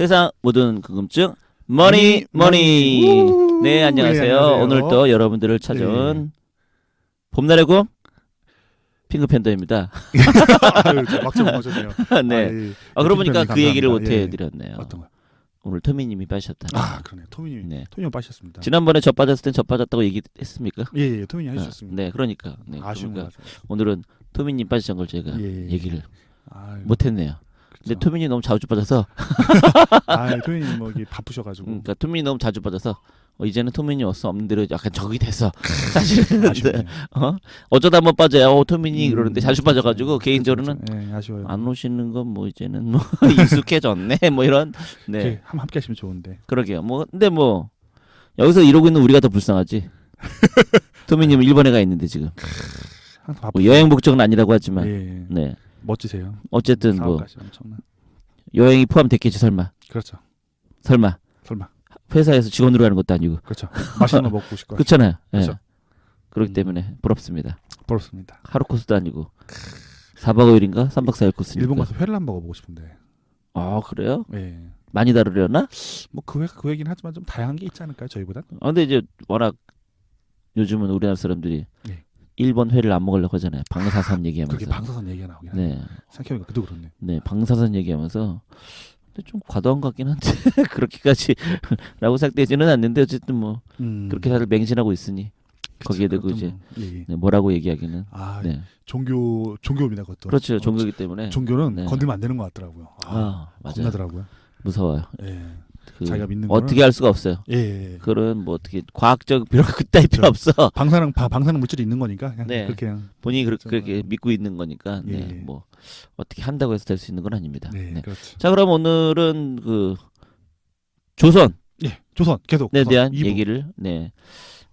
세상 모든 궁금증 머니. 네, 안녕하세요. 네, 안녕하세요. 오늘 또 여러분들을 찾아온 봄날의 꿈 핑크팬더입니다. 아유, 막상 맞았네요. 네. 그러고 보니까 그 얘기를 못 예. 해드렸네요. 어떤 거? 오늘 토미님이 빠셨다. 그러네. 토미님. 네. 토미님 빠셨습니다. 지난번에 저 빠졌을 땐 저 빠졌다고 얘기했습니까? 예, 토미님 해주셨습니다. 네, 그러니까. 네, 아쉬운 거 그러니까 같아요. 오늘은 토미님 빠지신 걸 제가 얘기를 아유, 못했네요. 근데 토미님 너무 자주 빠져서 토미님 뭐 이게 바쁘셔가지고. 그러니까 토미님 너무 자주 빠져서 이제는 토미님 없는 대로 약간 적이 됐어. 사실은 아쉽네요. 어쩌다 한번 빠져요. 토미님 그러는데 자주 빠져가지고 개인적으로는 네, 아쉬워요. 안 오시는 건 뭐 이제는 뭐 익숙해졌네. 뭐 이런. 네. 함께 하시면 좋은데. 그러게요. 뭐 근데 뭐 여기서 이러고 있는 우리가 더 불쌍하지. 토미님은 일본에 가 있는데 지금 항상 뭐 바쁘. 여행 목적은 아니라고 하지만 예. 네. 멋지세요. 어쨌든 뭐 사업가시 엄청난. 여행이 포함됐겠지 설마. 그렇죠. 설마 설마. 회사에서 직원으로 가는 것도 아니고. 그렇죠. 맛있는 거 먹고 싶고. 그렇잖아요. 예. 그렇죠. 그렇기 때문에 부럽습니다. 부럽습니다. 하루 코스도 아니고 4박 5일인가 3박 4일 코스니까. 일본 가서 회를 한번 먹어보고 싶은데. 아 그래요? 예. 많이 다르려나? 뭐 그 얘기는 하지만 좀 다양한 게 있지 않을까요, 저희보다? 근데 이제 워낙 요즘은 우리나라 사람들이 네. 일본 회를 안 먹으려고 하잖아요. 방사선 얘기하면서. 그렇게 방사선 얘기가 나오긴 하네. 네, 생각해보니까 그도 그렇네. 네, 방사선 얘기하면서. 근데 좀 과도한 것 같긴 한데 그렇게까지라고 생각되지는 않는데 어쨌든 뭐 그렇게 다들 맹신하고 있으니 거기에 대고 이제 네, 뭐라고 얘기하기는. 네. 종교입니다, 그것도. 그렇죠. 종교이기 때문에. 종교는 네. 건들면 안 되는 것 같더라고요. 맞아요. 겁나더라고요. 무서워요. 예. 그 자기가 믿는 어떻게 거는- 할 수가 없어요. 예. 그런 뭐 어떻게 과학적 그따위 필요 없어. 방사능 물질이 있는 거니까 그냥 네. 그렇게 그냥. 본인이 그렇죠. 그렇게 믿고 있는 거니까 예. 네, 뭐 어떻게 한다고 해서 될 수 있는 건 아닙니다. 네, 네. 그렇죠. 자, 그럼 오늘은 그 조선에 예, 조선 계속. 대한 2부. 얘기를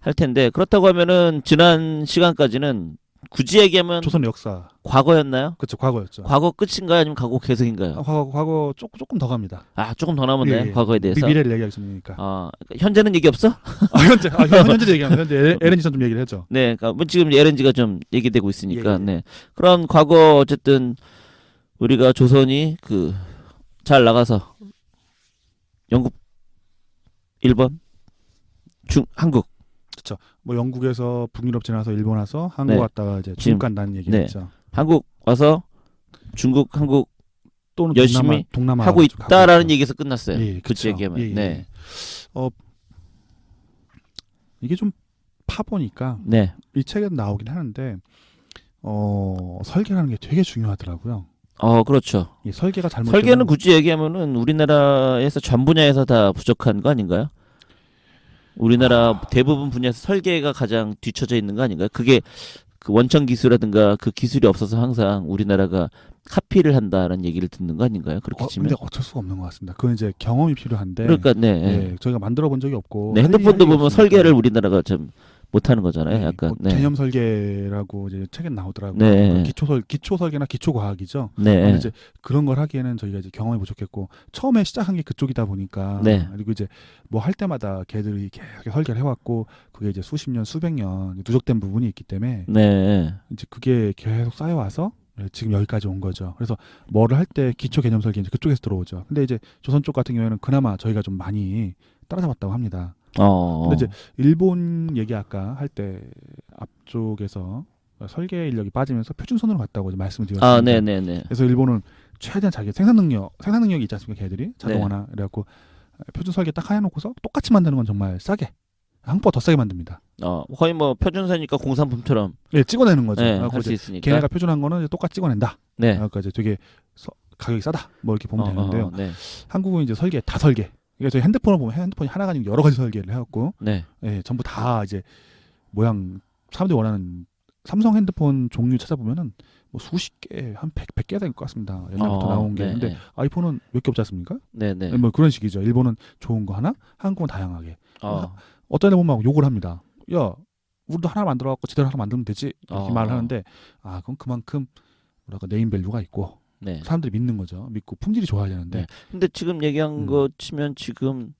할 텐데 그렇다고 하면은 지난 시간까지는 굳이 얘기하면 조선 역사. 과거였나요? 그렇죠, 과거였죠. 과거 끝인가요? 아니면 과거 계속인가요? 과거 조금 더 갑니다. 조금 더 남았네요. 예. 과거에 대해서. 미래를 얘기하기 전이니까. 그러니까 현재는 얘기 없어? 현재 얘기하면 현재 LNG 좀 얘기를 했죠. 네, 그러니까 뭐 지금 LNG가 좀 얘기되고 있으니까. 예. 네. 그런 과거 어쨌든 우리가 조선이 그 잘 나가서 영국, 일본, 한국. 그렇죠. 뭐 영국에서 북유럽 지나서 일본 와서 한국 네. 왔다가 이제 지금- 중국 간다는 얘기했죠. 한국 와서 중국, 한국 또는 열심히 동남아 하고 쪽 있다라는 있죠. 얘기에서 끝났어요. 예, 굳이 그쵸. 얘기하면. 예, 예. 네. 이게 좀 파보니까 네. 이 책에도 나오긴 하는데 설계라는 게 되게 중요하더라고요. 그렇죠. 이 설계가 잘못 설계는 굳이 얘기하면은 우리나라에서 전 분야에서 다 부족한 거 아닌가요? 우리나라 대부분 분야에서 설계가 가장 뒤처져 있는 거 아닌가요? 그게 그 원천 기술이라든가 그 기술이 없어서 항상 우리나라가 카피를 한다라는 얘기를 듣는 거 아닌가요? 그렇게 치면. 근데 어쩔 수가 없는 것 같습니다. 그건 이제 경험이 필요한데. 그러니까 네. 예, 저희가 만들어 본 적이 없고. 네, 할 핸드폰도 일이 보면 없으니까. 설계를 우리나라가 좀 못하는 거잖아요. 네, 약간. 뭐 네. 개념 설계라고 이제 책에 나오더라고요. 네. 기초 설계나 기초 과학이죠. 네. 근데 이제 그런 걸 하기에는 저희가 이제 경험이 부족했고 처음에 시작한 게 그쪽이다 보니까 네. 그리고 이제 뭐 할 때마다 걔들이 계속 설계를 해왔고 그게 이제 수십 년, 수백 년 누적된 부분이 있기 때문에 네. 이제 그게 계속 쌓여와서 지금 여기까지 온 거죠. 그래서 뭐를 할 때 기초 개념 설계 이제 그쪽에서 들어오죠. 근데 이제 조선 쪽 같은 경우에는 그나마 저희가 좀 많이 따라잡았다고 합니다. 근데 이제 일본 얘기 아까 할 때 앞쪽에서 설계 인력이 빠지면서 표준선으로 갔다고 이제 말씀을 드렸습니다. 네네네. 그래서 일본은 최대한 자기 생산 능력이 있지 않습니까? 걔들이 자동화나 그래갖고 표준 설계 딱 해놓고서 똑같이 만드는 건 정말 싸게 한국보다 더 싸게 만듭니다. 거의 뭐 표준사니까 공산품처럼 예, 찍어내는 거죠. 네, 그래갖고 할 수 이제 있으니까. 걔네가 표준한 거는 이제 똑같이 찍어낸다. 네. 그러니까 이제 되게 가격이 싸다. 뭐 이렇게 보면 되는데요. 네. 한국은 이제 설계 다 설계. 그러니까 저희 핸드폰을 보면 핸드폰이 하나가 아니고 여러 가지 설계를 해갖고 네. 예, 전부 다 이제 모양 사람들이 원하는 삼성 핸드폰 종류 찾아보면은 뭐 수십 개, 한 100개 될 것 같습니다. 옛날부터 나온 게. 네. 근데 아이폰은 몇 개 없지 않습니까? 네네. 뭐 그런 식이죠. 일본은 좋은 거 하나, 한국은 다양하게. 어떤 애 보면 막 욕을 합니다. 야, 우리도 하나 만들어갖고 제대로 하나 만들면 되지. 이렇게 말을 하는데 그건 그만큼 뭐랄까 네임밸류가 있고 네. 사람들이 믿는 거죠. 믿고 품질이 좋아야 되는데. 네. 근데 지금 얘기한 거 치면 지금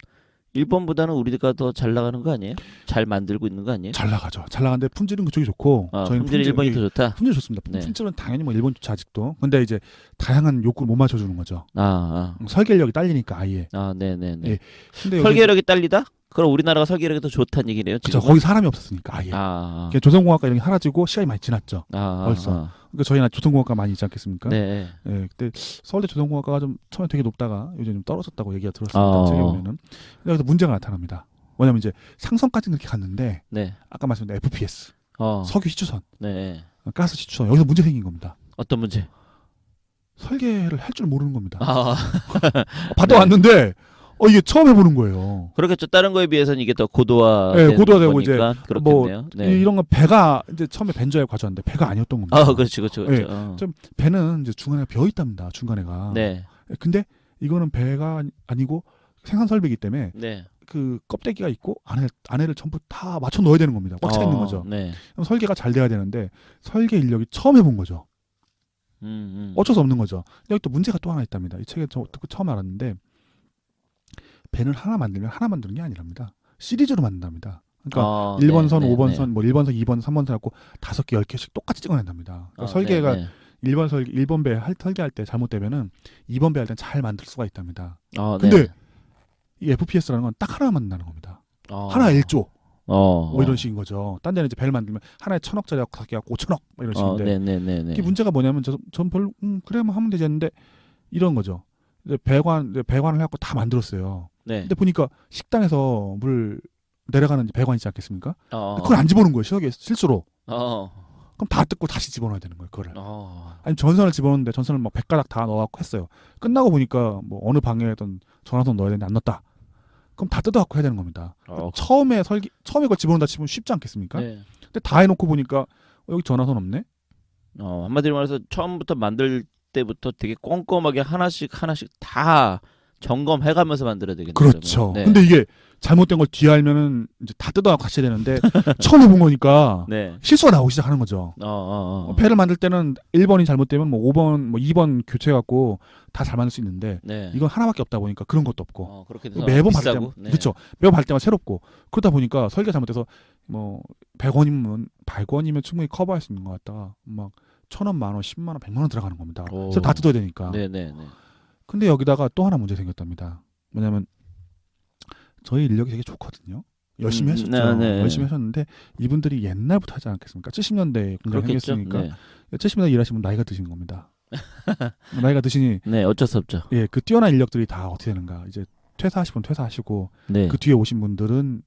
일본보다는 우리가 더 잘 나가는 거 아니에요? 잘 만들고 있는 거 아니에요? 잘 나가죠. 잘 나가는데 품질은 그쪽이 좋고 저희는 품질이 일본이 더 좋다. 품질 좋습니다. 네. 품질은 당연히 뭐 일본 좋죠 아직도. 근데 이제 다양한 욕구를 못 맞춰주는 거죠. 아, 설계력이 딸리니까 아예. 네네네. 예. 근데 설계력이 딸리다? 그럼 우리나라가 설계력이 더 좋다는 얘기네요. 그렇죠. 지금. 거기 사람이 없었으니까 아예. 그러니까 조선공학과 이런 게 사라지고 시간이 많이 지났죠. 벌써. 그러니까 저희나 조선공학과 많이 있지 않겠습니까? 네. 예, 그때 서울대 조선공학과가 좀 처음에 되게 높다가 요즘 좀 떨어졌다고 얘기가 들었습니다. 책에 보면은. 그래서 문제가 나타납니다. 뭐냐면 이제 상선까지 그렇게 갔는데 네. 아까 말씀드린 FPS, 석유 시추선, 네. 가스 시추선 여기서 문제 생긴 겁니다. 어떤 문제? 설계를 할 줄 모르는 겁니다. 네. 받아 왔는데 이게 처음 해보는 거예요. 그렇겠죠. 다른 거에 비해서는 이게 더 고도화. 네, 고도화되고 이제 그렇겠네요. 네. 이런 건 배가 이제 처음에 벤저에 가져왔는데 배가 아니었던 겁니다. 그렇죠. 네. 좀 배는 이제 중간에 비어 있답니다. 중간에가. 네. 근데 이거는 배가 아니고 생산 설비이기 때문에 네. 그 껍데기가 있고 안에를 전부 다 맞춰 넣어야 되는 겁니다. 꽉 차 있는 거죠. 네. 그럼 설계가 잘 돼야 되는데 설계 인력이 처음 해본 거죠. 어쩔 수 없는 거죠. 여기 또 문제가 또 하나 있답니다. 이 책에 저 듣고 처음 알았는데 배는 하나 만들면 하나 만드는 게 아니랍니다. 시리즈로 만든답니다. 그러니까 1번선, 5번선, 뭐 1번선, 2번, 3번선 갖고 5개, 10개씩 똑같이 찍어낸답니다. 그러니까 설계가 1번 배 설계할 때 잘못되면은 2번 배 할 땐 잘 만들 수가 있답니다. 근데 이 FPS라는 건 딱 하나 만든다는 겁니다. 하나 1조. 뭐 이런 식인 거죠. 딴 데는 이제 배를 만들면 하나에 1,000억짜리 갖고 5천억 뭐 이런 식인데. 이게 문제가 뭐냐면 전 별로 그래 뭐 하면 되지 했는데 이런 거죠. 이제 배관을 해갖고 다 만들었어요. 네. 근데 보니까 식당에서 물 내려가는 배관 있지 않겠습니까? 그걸 안 집어넣은 거예요. 실수로. 그럼 다 뜯고 다시 집어넣어야 되는 거예요. 그거를. 아니 전선을 집어넣는데 전선을 막 100가닥 다 넣어갖고 했어요. 끝나고 보니까 뭐 어느 방에든 전화선 넣어야 되는데 안 넣었다. 그럼 다 뜯어갖고 해야 되는 겁니다. 처음에 그걸 집어넣는다 치면 쉽지 않겠습니까? 네. 근데 다 해놓고 보니까 여기 전화선 없네. 한마디로 말해서 처음부터 만들 때부터 되게 꼼꼼하게 하나씩 다 점검해가면서 만들어야 되겠네요. 그렇죠. 네. 근데 이게 잘못된 걸 뒤에 알면은 이제 다 뜯어갖고 같이 해야 되는데 처음 해본 거니까 실수가 나오기 시작하는 거죠. 배를 만들 때는 1번이 잘못되면 뭐 5번, 뭐 2번 교체해갖고 다 잘 만들 수 있는데 이건 하나밖에 없다 보니까 그런 것도 없고 매번 받을 때마다 그렇죠. 매번 받을 때마다 새롭고 그러다 보니까 설계가 잘못돼서 뭐 100원이면 충분히 커버할 수 있는 것 같다가 막 1,000원, 10,000원, 100,000원, 10,000원 들어가는 겁니다. 그래서 다 뜯어야 되니까. 근데 여기다가 또 하나 문제 생겼답니다. 뭐냐면 저희 인력이 되게 좋거든요. 열심히 하셨죠. 열심히 하셨는데 이분들이 옛날부터 하지 않겠습니까? 70년대에 공장 생겼으니까 70년대 일하시면 나이가 드신 겁니다. 나이가 드시니 어쩔 수 없죠. 예, 그 뛰어난 인력들이 다 어떻게 되는가? 이제 퇴사하시면 퇴사하시고 그 뒤에 오신 분들은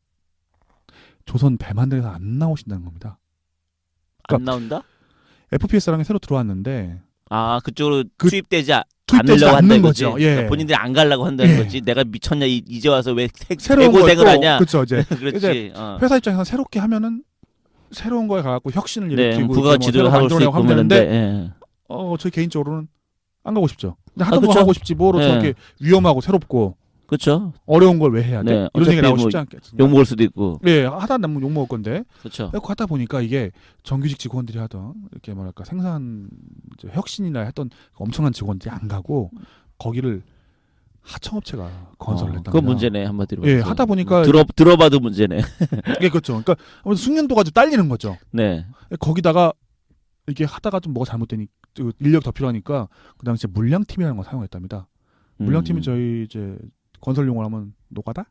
조선 배 만들어서 안 나오신다는 겁니다. 그러니까 안 나온다? FPS랑이 새로 들어왔는데 그쪽으로 투입되지 투입되지 않는 거죠. 예. 그러니까 본인들이 안 가려고 한다는 거지. 내가 미쳤냐 이제 와서 왜 새로운 고생을 하냐. 그렇죠. 이제 그렇지. 회사 입장에서 새롭게 하면은 새로운 거에 가갖고 혁신을 일으키고 부가지를 하고 싶고 하는데 저희 개인적으로는 안 가고 싶죠. 근데 하던 거 하고 싶지 뭐로 저렇게 위험하고 새롭고 그렇죠. 어려운 걸 왜 해야 돼? 이런 얘기 나오고 싶지 않겠습니까? 욕 먹을 수도 있고. 예, 하다 남으면 욕 먹을 건데. 그렇죠. 그렇고 하다 보니까 이게 정규직 직원들이 하던 이렇게 뭐랄까 생산 혁신이나 했던 엄청난 직원들이 안 가고 거기를 하청업체가 건설을 했다. 그건 문제네 한마디로. 예, 하다 보니까 들어봐도 문제네. 예, 그렇죠. 그러니까 숙련도가 좀 딸리는 거죠. 네. 거기다가 이게 하다가 좀 뭐가 잘못되니 인력 더 필요하니까 그 당시에 물량팀이라는 걸 사용했답니다. 물량팀이 저희 이제 건설 용어로 하면 노가다?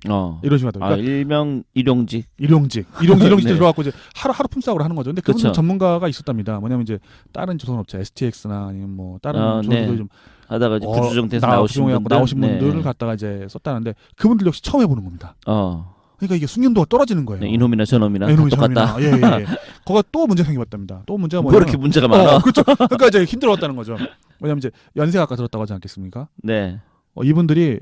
이런 식으로 하더라고요. 일명 일용직 들어갖고 이제 하루 품삯으로 하는 거죠. 근데 그분은 전문가가 있었답니다. 뭐냐면 이제 다른 조선업체 STX나 아니면 뭐 다른 조선업체 좀 하다가 이제 구조정태에서 나오신 분들을 갖다가 이제 썼다는데 그분들 역시 처음 해보는 겁니다. 그러니까 이게 숙련도가 떨어지는 거예요. 이놈이나 저놈이나 똑같다. 예. 거기가 또 문제 생겨봤답니다. 또 문제가 뭐냐면 이렇게 문제가 많아. 그렇죠. 그러니까 이제 힘들었다는 거죠. 왜냐면 이제 연세가 아까 들었다고 하지 않겠습니까? 네. 이분들이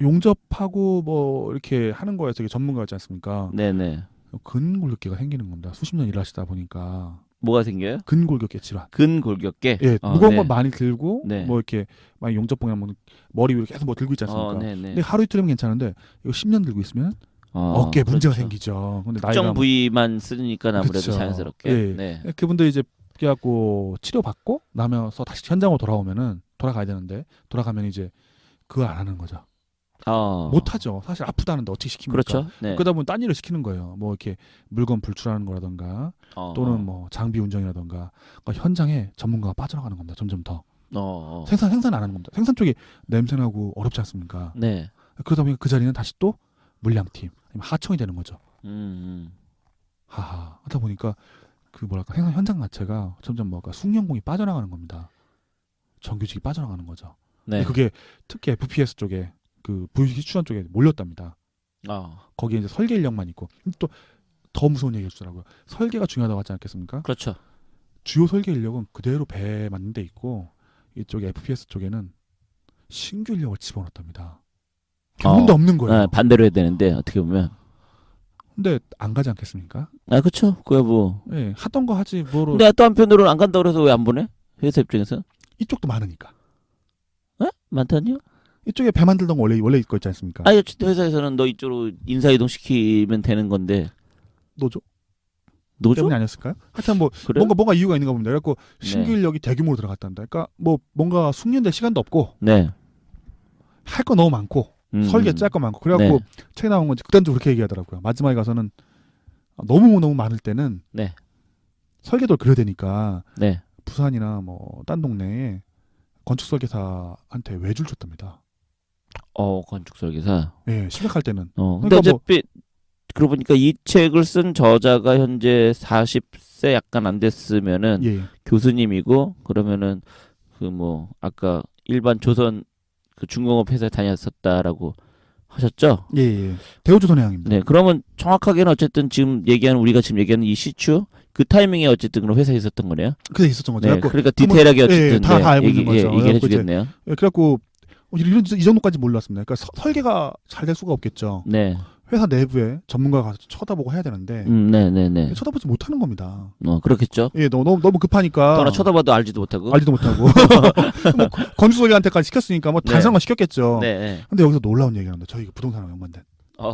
용접하고 뭐 이렇게 하는 거에서 되게 전문가였지 않습니까? 네네. 근골격계가 생기는 겁니다. 수십 년 일하시다 보니까. 뭐가 생겨요? 근골격계 질환. 근골격계? 예, 무거운 거 많이 들고 뭐 이렇게 많이 용접 보면 뭐 머리 위로 계속 뭐 들고 있지 않습니까? 근데 하루 이틀이면 괜찮은데 이거 10년 들고 있으면 어깨에 문제가 생기죠. 근데 나이가 특정 부위만 쓰니까 아무래도 자연스럽게. 예. 그분들이 이제 그래갖고 치료받고 나면서 다시 현장으로 돌아가야 되는데 돌아가면 이제 그걸 안 하는 거죠. 못하죠. 사실 아프다는데 어떻게 시킵니까? 그렇죠. 네. 그러다 보면 딴 일을 시키는 거예요. 뭐 이렇게 물건 불출하는 거라던가 또는 뭐 장비 운전이라던가 그러니까 현장에 전문가가 빠져나가는 겁니다. 점점 더 생산 안 하는 겁니다. 생산 쪽이 냄새나고 어렵지 않습니까? 네. 그러다 보니까 그 자리는 다시 또 물량팀 아니면 하청이 되는 거죠. 하하. 하다 보니까 그 뭐랄까 생산 현장 자체가 점점 뭐가 숙련공이 빠져나가는 겁니다. 정규직이 빠져나가는 거죠. 네. 그게 특히 FPS 쪽에 그 VC 추천 쪽에 몰렸답니다. 거기에 이제 설계 인력만 있고 또 더 무서운 얘기 해주더라고요. 설계가 중요하다고 하지 않겠습니까? 그렇죠. 주요 설계 인력은 그대로 배에 맞는 데 있고 이쪽에 FPS 쪽에는 신규 인력을 집어넣었답니다. 경험도 없는 거예요. 반대로 해야 되는데 어떻게 보면. 근데 안 가지 않겠습니까? 그렇죠. 그야 뭐. 네, 하던 거 하지 뭐로. 근데 또 한편으로는 안 간다고 해서 왜 안 보내? 회사 입장에서? 이쪽도 많으니까. 많다니요? 이쪽에 배 만들던 거 원래 있고 있지 않습니까? 어쨌든 회사에서는 너 이쪽으로 인사이동 시키면 되는 건데. 노조 노조? 때문이 아니었을까요? 하여튼 뭐 그래요? 뭔가 이유가 있는가 봅니다. 그래갖고 신규 인력이 대규모로 들어갔단다. 그러니까 뭐 뭔가 숙련될 시간도 없고 네. 할 거 너무 많고 설계 짤 거 많고 그래갖고 책에 나온 건지 극단적으로 그렇게 얘기하더라고요. 마지막에 가서는 너무 많을 때는 네. 설계도를 그려야 되니까 네. 부산이나 뭐 딴 동네에 건축 설계사한테 외주를 줬답니다. 건축 설계사. 예, 심각할 때는. 근데 그러니까 어차피 그러고 보니까 이 책을 쓴 저자가 현재 40세 약간 안 됐으면은 예. 교수님이고 그러면은 그 뭐 아까 일반 조선 그 중공업 회사에 다녔었다라고 하셨죠? 예. 대우조선해양입니다. 네. 그러면 정확하게는 어쨌든 우리가 지금 얘기하는 이 시추 그 타이밍에 어쨌든 그런 회사에 있었던 거네요. 그게 있었던 거죠. 네. 그러니까 디테일하게 어쨌든 다 알고 있는 거죠. 얘기해 주겠네요. 예, 그래갖고 이 정도까지 몰랐습니다. 그러니까 설계가 잘 될 수가 없겠죠. 네. 회사 내부에 전문가가 가서 쳐다보고 해야 되는데 네네네. 쳐다보지 못하는 겁니다. 그렇겠죠. 예, 너무 급하니까. 또 하나 쳐다봐도 알지도 못하고. 뭐 건축설계한테까지 시켰으니까 뭐 단상만 시켰겠죠. 네. 근데 여기서 놀라운 얘기가 나옵니다. 저희가 부동산하고 연관된.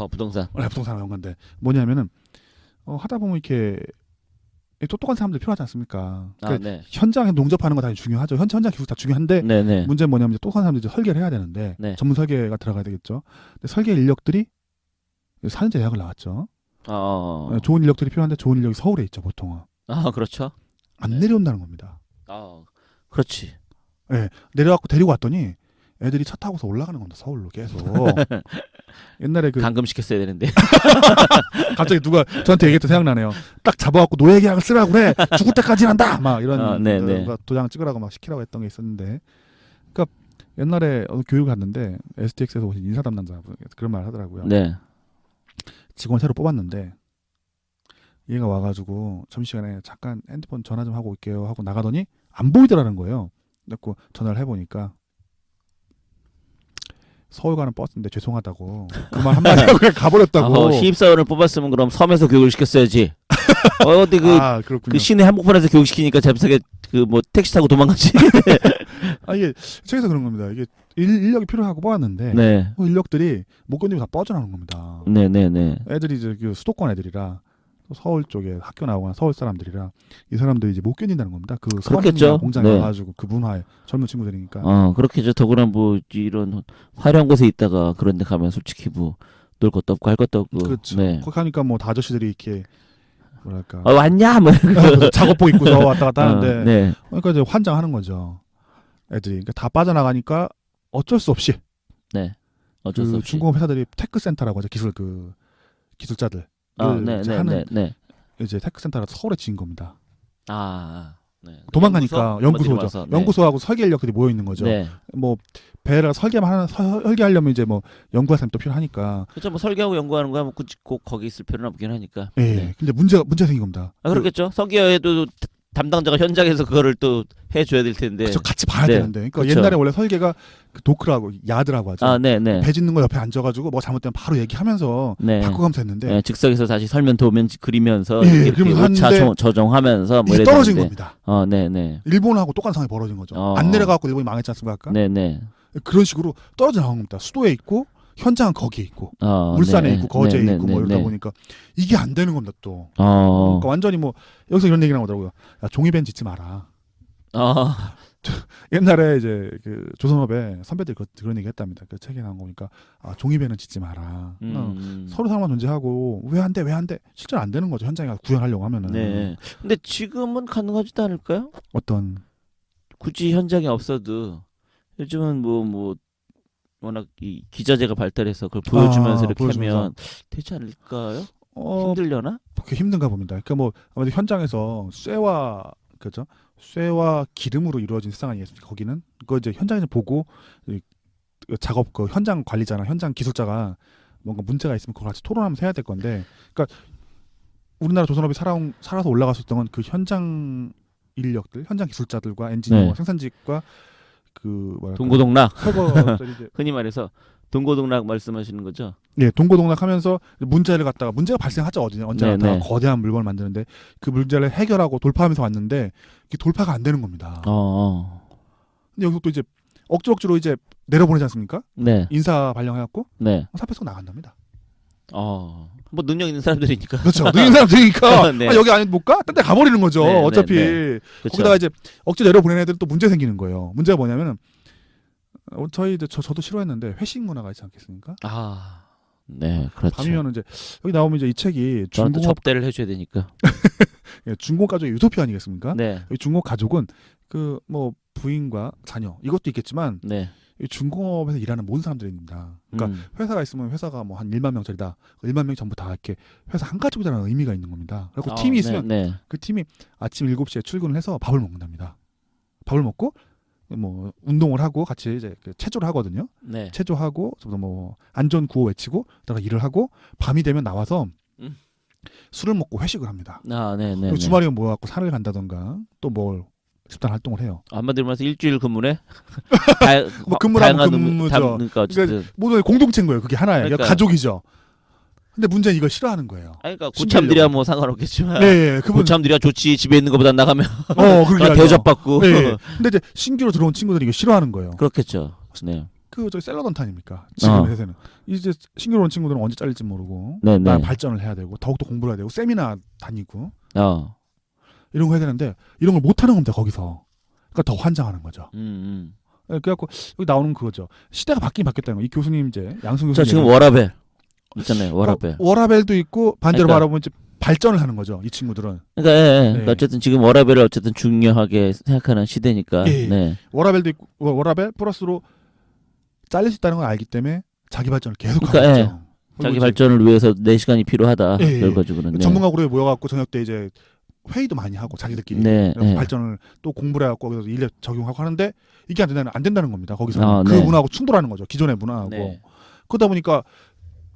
부동산. 네, 부동산하고 연관된. 뭐냐면은 하다 보면 이렇게 똑똑한 사람들 필요하지 않습니까? 그러니까 네. 현장에 농접하는 거 다 중요하죠. 현장 기술 다 중요한데 네네. 문제는 뭐냐면 이제 똑똑한 사람들이 이제 설계를 해야 되는데 네. 전문 설계가 들어가야 되겠죠. 근데 설계 인력들이 4년제 대학을 나왔죠. 좋은 인력들이 필요한데 좋은 인력이 서울에 있죠, 보통은. 그렇죠. 안 내려온다는 겁니다. 그렇지. 네, 내려갖고 데리고 왔더니 애들이 차 타고서 올라가는 겁니다, 서울로 계속. 옛날에 감금시켰어야 되는데. 갑자기 누가 저한테 얘기했던 생각나네요. 딱 잡아갖고 노예 계약을 쓰라고 그래. 죽을 때까지 한다. 막 이런 도장 찍으라고 막 시키라고 했던 게 있었는데. 그러니까 옛날에 교육을 갔는데 STX에서 오신 인사 담당자 그런 말 하더라고요. 네. 직원 새로 뽑았는데 얘가 와가지고 점심시간에 잠깐 핸드폰 전화 좀 하고 올게요 하고 나가더니 안 보이더라는 거예요. 그래서 전화를 해보니까 서울 가는 버스인데 죄송하다고 그 말 한마디 하고 그냥 가버렸다고. 신입사원을 뽑았으면 그럼 섬에서 교육을 시켰어야지. 어디 그 시내 한복판에서 교육시키니까 잽싸게 그 뭐 택시 타고 도망가지. 이게 책에서 그런 겁니다. 이게 인력이 필요하고 뽑았는데 네. 인력들이 못 견디고 다 뻗어나오는 겁니다. 네네네. 애들이 이제 그 수도권 애들이라 서울 쪽에 학교 나오거나 서울 사람들이라 이 사람들이 이제 못 견딘다는 겁니다. 그 그렇겠죠. 공장에 와가지고 그 문화에 젊은 친구들이니까. 그렇겠죠. 더구나 뭐 이런 화려한 곳에 있다가 그런데 가면 솔직히 뭐 놀 것도 없고 할 것도 없고. 그렇죠. 네. 거기 가니까 뭐 다 아저씨들이 이렇게 뭐랄까. 왔냐? 뭐 작업복 입고서 왔다 갔다 하는데. 네. 그러니까 이제 환장하는 거죠. 애들이. 그러니까 다 빠져나가니까 어쩔 수 없이. 네. 어쩔 수 없이. 중공업 회사들이 테크센터라고 하죠. 기술자들. 네. 이제 테크센터라 서울에 지은 겁니다. 네. 도망가니까 연구소죠. 네. 연구소하고 설계 인력들이 모여 있는 거죠. 네. 뭐 배를 설계하려면 이제 뭐 연구할 사람이 또 필요하니까. 그렇죠. 뭐 설계하고 연구하는 거야 뭐 굳이 꼭 거기 있을 필요는 없긴 하니까. 예. 네. 근데 문제 생긴 겁니다. 그렇겠죠. 설계에도 담당자가 현장에서 그거를 또 해줘야 될 텐데. 그렇죠. 같이 봐야 되는데. 그러니까 그쵸. 옛날에 원래 설계가 그 도크라고 야드라고 하죠. 네네. 배 짓는 거 옆에 앉아가지고 뭐 잘못되면 바로 얘기하면서 바꿔가면서 했는데. 네, 즉석에서 다시 설면 도면 그리면서 예, 이렇게 오차 조정하면서 뭐 이게 떨어진 겁니다. 네네. 일본하고 똑같은 상황이 벌어진 거죠. 안 내려가고 일본이 망했지 않습니까? 아까? 네네. 그런 식으로 떨어져 나온 겁니다. 수도에 있고 현장은 거기에 있고 울산에 있고 거제에 있고 뭐 이러다 보니까 이게 안 되는 겁니다 또. 그러니까 완전히 뭐 여기서 이런 얘기 나오더라고요. 야, 종이밴 짓지 마라. 옛날에 이제 그 조선업에 선배들이 그런 얘기 했답니다. 그 책에 나온 거 보니까 종이배는 짓지 마라. 서로 사람만 존재하고 왜 안 돼? 왜 안 돼? 실제로 안 되는 거죠. 현장에 가서 구현하려고 하면은. 네. 근데 지금은 가능하지도 않을까요? 어떤 굳이 현장에 없어도 요즘은 뭐 워낙 이 기자재가 발달해서 그걸 보여주면서 이렇게 보여주면서. 하면 되지 않을까요? 어, 힘들려나? 그렇게 힘든가 봅니다. 그러니까 뭐 아무래도 현장에서 쇠와 그죠? 쇠와 기름으로 이루어진 세상 아니겠습니까? 거기는 그거 이제 현장에서 보고 이 작업 그 현장 관리자나 현장 기술자가 뭔가 문제가 있으면 그걸 같이 토론하면서 해야 될 건데, 그러니까 우리나라 조선업이 살아서 올라갈 수 있던 건 그 현장 인력들, 현장 기술자들과 엔지니어, 네. 생산직과 그 뭐랄까 동고동락. 철거들이 이제 흔히 말해서 동고동락 말씀하시는 거죠? 예, 동고동락하면서 문제를 갖다가 문제가 발생하죠. 언제나 네, 네. 거대한 물건을 만드는데 그 문제를 해결하고 돌파하면서 왔는데 이게 돌파가 안 되는 겁니다. 근데 여기서 또 이제 억지로 이제 내려보내지 않습니까? 네. 인사 발령해갖고 네. 사표 쓰고 나간답니다. 뭐 능력 있는 사람들이니까. 그렇죠. 능인 사람들이니까 네. 여기 아니 못 가? 딴 데 가버리는 거죠. 네, 어차피 그렇죠. 거기다가 이제 억지로 내려보내는 애들은 또 문제 생기는 거예요. 문제가 뭐냐면은 저도 싫어했는데 회식 문화가 있지 않겠습니까? 네, 그렇죠. 밤이면 이제 여기 나오면 이제 이 책이 저한테 중공업 접대를 해줘야 되니까. 중공 가족의 유토피아 아니겠습니까? 네. 이 중공 가족은 그 뭐 부인과 자녀 이것도 있겠지만 네. 이 중공업에서 일하는 모든 사람들입니다. 그러니까 회사가 있으면 회사가 뭐 한 1만 명짜리다. 1만 명 전부 다 이렇게 회사 한 가족이라는 의미가 있는 겁니다. 그리고 팀이 있으면 네. 그 팀이 아침 7시에 출근을 해서 밥을 먹는답니다. 밥을 먹고 뭐 운동을 하고 같이 이제 그 체조를 하거든요. 네. 체조하고 뭐 안전 구호 외치고 그다가 일을 하고 밤이 되면 나와서 술을 먹고 회식을 합니다. 네. 그리고 주말이면 모여갖고 산을 간다던가 또 뭘 집단 활동을 해요. 한마디로 말해서 일주일 근무네. 뭐 근무라면 다양한 근무죠. 그러니까 어쨌든. 그러니까 모두 공동체인 거예요. 그게 하나예요. 그러니까요. 가족이죠. 근데 문제는 이걸 싫어하는 거예요. 그러니까 고참들이야 뭐 상관없겠지만. 네, 그분 고참들이야 좋지. 집에 있는 것보다 나가면 그렇게 하죠. 대접받고. 네. 근데 이제 신규로 들어온 친구들이 이거 싫어하는 거예요. 그렇겠죠. 네. 그 저기 셀러던트 아닙니까? 지금 세대는 이제 신규로 온 친구들은 언제 잘릴지 모르고 네. 난 발전을 해야 되고 더욱더 공부를 해야 되고 세미나 다니고 이런 거 해야 되는데 이런 걸 못 하는 겁니다. 거기서. 그러니까 더 환장하는 거죠. 그래갖고 여기 나오는 그거죠. 시대가 바뀌긴 바뀌었다는 거. 이 교수님 이제 양승 교수님. 자 지금 워라벨 있잖아요. 워라벨. 워라벨도 있고 반대로 그러니까. 바라보면 이제 발전을 하는 거죠. 이 친구들은. 그러니까, 네. 어쨌든 지금 워라벨을 어쨌든 중요하게 생각하는 시대니까. 예. 네. 워라벨도 있고 워라벨 플러스로 잘릴 수 있다는 걸 알기 때문에 자기 발전을 계속 하고 그러니까, 있죠. 자기 발전을 위해서 4시간이 필요하다. 예. 결과적으로는. 네. 전문가그룹에 모여갖고 저녁 때 이제 회의도 많이 하고 자기들끼리 네. 발전을 또 공부를 해갖고 거기서 일에 적용하고 하는데 이게 안 된다는 겁니다. 거기서 그 네. 문화하고 충돌하는 거죠. 기존의 문화하고. 네. 그러다 보니까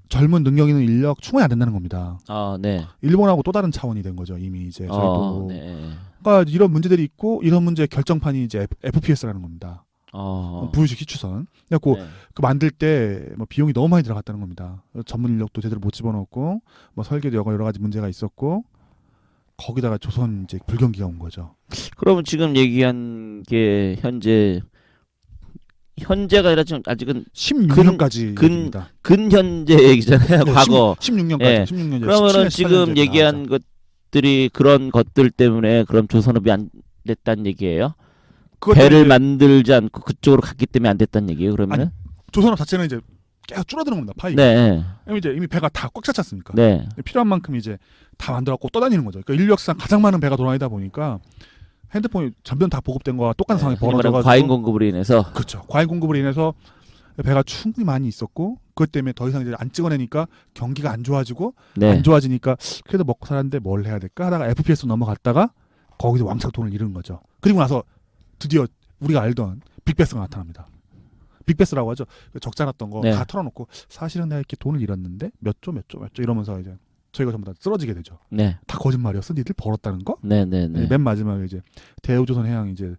젊은 능력 있는 인력 충분히 안 된다는 겁니다. 네. 일본하고 또 다른 차원이 된 거죠. 이미 이제 저희도. 네. 그러니까 이런 문제들이 있고 이런 문제 결정판이 이제 FPS라는 겁니다. 부유식 희추선. 그래갖고 네. 그 만들 때 뭐 비용이 너무 많이 들어갔다는 겁니다. 전문 인력도 제대로 못 집어넣고 뭐 설계도 여러 가지 문제가 있었고 거기다가 조선 이제 불경기가 온 거죠. 그러면 지금 얘기한 게 현재가 아니라 지금 아직은 16년까지 입니다. 근현재 얘기잖아요. 과거. 16년까지. 예. 16년. 그러면은 지금 얘기한 것들이 그런 것들 때문에 그럼 조선업이 안 됐다는 얘기예요? 배를 만들지 않고 그쪽으로 갔기 때문에 안 됐다는 얘기예요. 그러면은? 조선업 자체는 이제 계속 줄어드는 겁니다. 파이가. 네. 이제 이미 배가 다 꽉 찼지 않습니까? 네. 필요한 만큼 이제 다 만들어갖고 떠다니는 거죠. 그러니까 인류 역사상 가장 많은 배가 돌아다니다 보니까 핸드폰이 전면 다 보급된 거와 똑같은 상황이 벌어져가지고 과잉 공급으로 인해서. 그렇죠. 과잉 공급으로 인해서 배가 충분히 많이 있었고 그것 때문에 더 이상 이제 안 찍어내니까 경기가 안 좋아지고 네. 안 좋아지니까 그래도 먹고 살았는데 뭘 해야 될까 하다가 FPS 넘어갔다가 거기서 왕창 돈을 잃은 거죠. 그리고 나서 드디어 우리가 알던 빅베스가 나타납니다. 빅베스라고 하죠. 적자 났던 거 다 털어놓고 사실은 내가 이렇게 돈을 잃었는데 몇 조 이러면서 이제 저희가 전부 다 쓰러지게 되죠. 네. 다 거짓말이었어. 니들 벌었다는 거? 네. 맨 마지막에 이제 대우조선해양 이제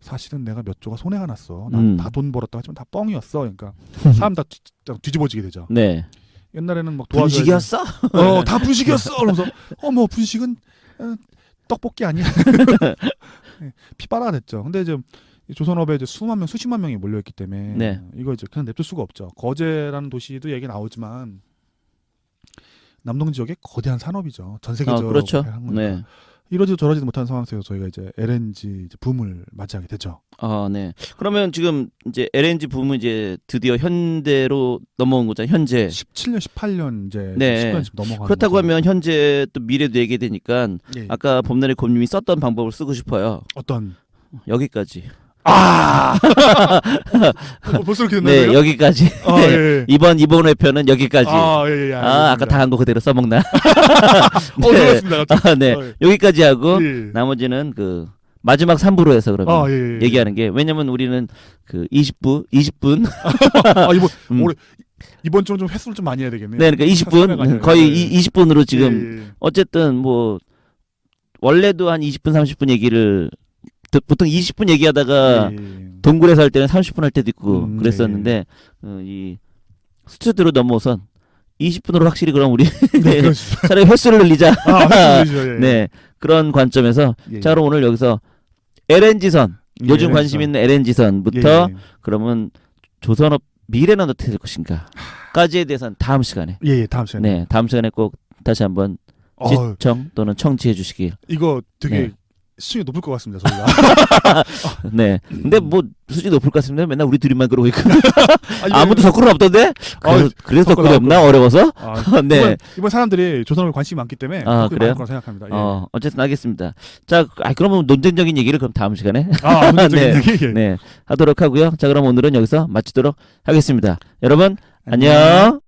사실은 내가 몇 조가 손해가 났어. 난 다 돈 벌었다 하지만 다 뻥이었어. 그러니까 사람 다 뒤집어지게 되죠. 네. 옛날에는 막 분식이었어? 다 분식이었어. 그러면서 뭐 분식은 떡볶이 아니야. 피바라가 됐죠. 근데 이제 조선업에 이제 수십만 명이 몰려있기 때문에 네. 이거 이제 그냥 냅둘 수가 없죠. 거제라는 도시도 얘기 나오지만 남동 지역의 거대한 산업이죠. 전 세계적으로 그렇죠. 한 거니까. 네. 이러지도 저러지도 못하는 상황 속에서 저희가 이제 LNG 이제 붐을 맞이하게 되죠. 아, 네. 그러면 지금 이제 LNG 붐은 이제 드디어 현대로 넘어온 거잖아요. 현재. 17년, 18년 이제 네. 10년씩 넘어가는 그렇다고 거죠. 하면 현재 또 미래도 얘기되니까 예. 아까 봄날의 곰님이 썼던 방법을 쓰고 싶어요. 어떤 여기까지. 아 벌써 그렇게 됐나요? 네, 여기까지. 아, 네. 예, 예. 이번 회편은 여기까지. 아, 예, 예, 아까 다 한 거 그대로 써먹나? 좋았습니다. 갑자기. 아, 네. 예. 여기까지 하고 예. 나머지는 그 마지막 3부로 해서 그러면 아, 예, 예. 얘기하는 게 왜냐면 우리는 그 20분 아, 이번 음. 올해 이번 주는 좀 횟수를 좀 많이 해야 되겠네요. 네, 그러니까 20분 거의 20분으로 지금 어쨌든 뭐 원래도 한 20분 30분 얘기를 보통 20분 얘기하다가 동굴에서 할 때는 30분 할 때도 있고 그랬었는데 이 스튜디오로 넘어선 20분으로 확실히 그럼 우리 차라리 횟수를 늘리자. 네, 그런 관점에서 자 그럼 오늘 여기서 LNG선 요즘 관심 있는 LNG선부터 그러면 조선업 미래는 어떻게 될 것인가까지에 대해서는 다음 시간에 다음 시간에. 네, 다음 시간에 꼭 다시 한번 시청 또는 청취해 주시길. 이거 되게 네. 수준이 높을 것 같습니다. 저희가. 네. 근데 뭐 수준이 높을 것 같습니다. 맨날 우리 둘이만 그러고 있고 아니, 아무도 덕후는 없던데? 그래서 덕후가 없나? 어려워서? 네. 이번 사람들이 조선업에 관심이 많기 때문에 아, 그래요? 많을 거라 생각합니다. 예. 어쨌든 알겠습니다. 자, 그러면 논쟁적인 얘기를 그럼 다음 시간에 논쟁적인 네. 얘기. 예. 네, 하도록 하고요. 자, 그럼 오늘은 여기서 마치도록 하겠습니다. 여러분 안녕.